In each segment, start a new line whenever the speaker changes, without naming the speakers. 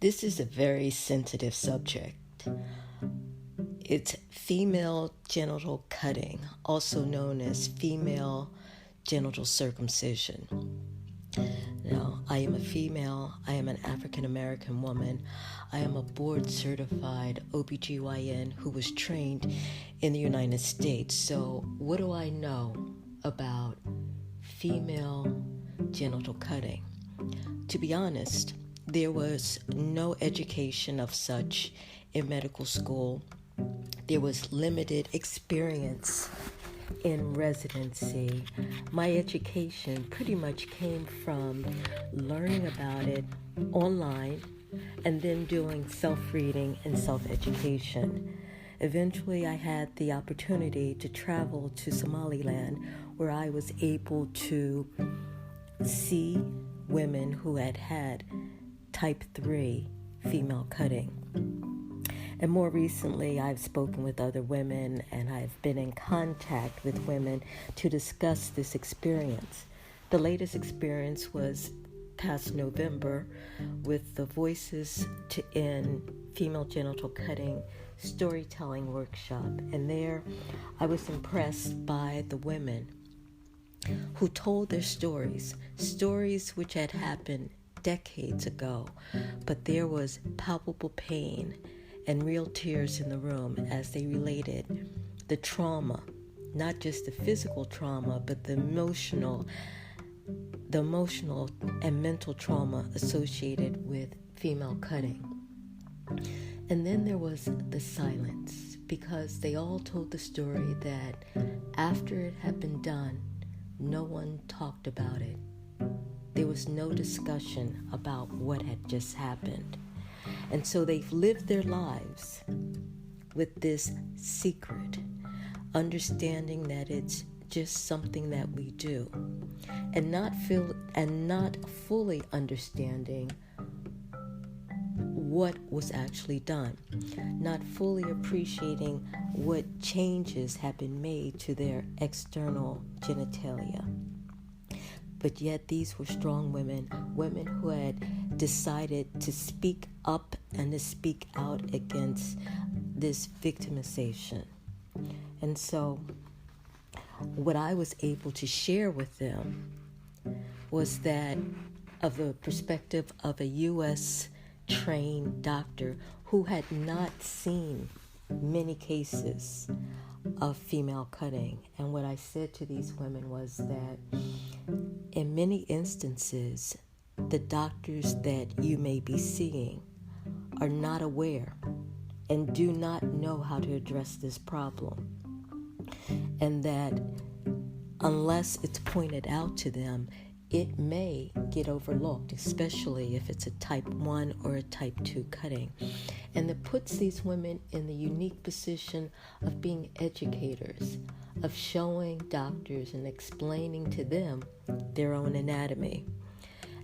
This is a very sensitive subject. It's female genital cutting, also known as female genital circumcision. Now, I am a female. I am an African American woman. I am a board certified OBGYN who was trained in the United States. So, what do I know about female genital cutting? To be honest, there was no education of such in medical school. There was limited experience in residency. My education pretty much came from learning about it online and then doing self-reading and self-education. Eventually, I had the opportunity to travel to Somaliland, where I was able to see women who had type 3 female cutting. And more recently, I've spoken with other women and I've been in contact with women to discuss this experience. The latest experience was past November with the Voices to End Female Genital Cutting Storytelling Workshop. And there I was impressed by the women who told their stories which had happened decades ago, but there was palpable pain and real tears in the room as they related the trauma, not just the physical trauma, but the emotional and mental trauma associated with female cutting. And then there was the silence, because they all told the story that after it had been done, no one talked about it. There was no discussion about what had just happened. And so they've lived their lives with this secret, understanding that it's just something that we do, and not fully understanding what was actually done, not fully appreciating what changes have been made to their external genitalia. But yet these were strong women who had decided to speak up and to speak out against this victimization. And so what I was able to share with them was that of the perspective of a U.S. trained doctor who had not seen many cases of female cutting. And what I said to these women was that in many instances, the doctors that you may be seeing are not aware and do not know how to address this problem. And that unless it's pointed out to them, it may get overlooked, especially if it's a type 1 or a type 2 cutting. And it puts these women in the unique position of being educators, of showing doctors and explaining to them their own anatomy.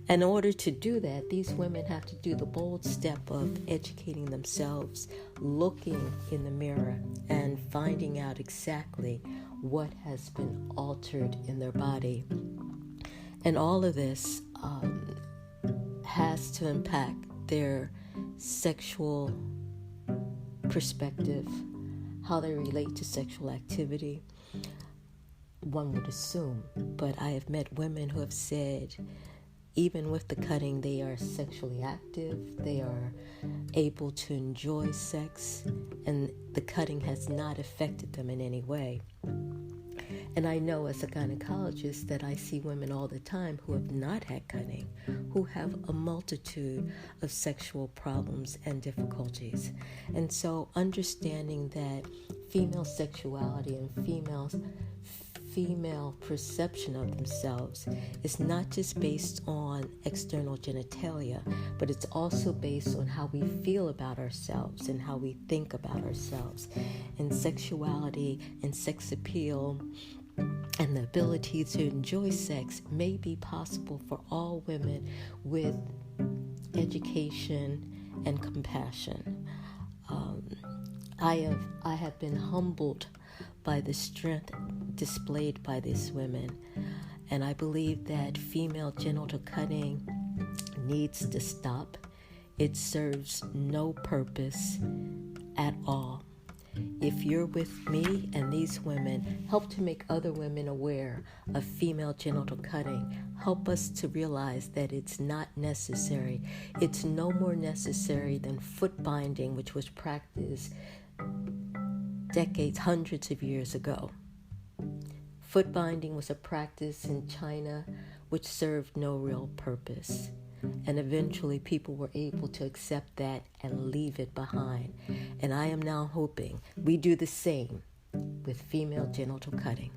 In order to do that, these women have to do the bold step of educating themselves, looking in the mirror, and finding out exactly what has been altered in their body. And all of this has to impact their sexual perspective, how they relate to sexual activity, one would assume. But I have met women who have said, even with the cutting, they are sexually active, they are able to enjoy sex, and the cutting has not affected them in any way. And I know as a gynecologist that I see women all the time who have not had cutting, who have a multitude of sexual problems and difficulties. And so understanding that female sexuality and female perception of themselves is not just based on external genitalia, but it's also based on how we feel about ourselves and how we think about ourselves. And sexuality and sex appeal and the ability to enjoy sex may be possible for all women with education and compassion. I have been humbled by the strength displayed by these women, and I believe that female genital cutting needs to stop. It serves no purpose at all. If you're with me and these women, help to make other women aware of female genital cutting. Help us to realize that it's not necessary. It's no more necessary than foot binding, which was practiced decades, hundreds of years ago. Foot binding was a practice in China which served no real purpose. And eventually people were able to accept that and leave it behind. And I am now hoping we do the same with female genital cutting.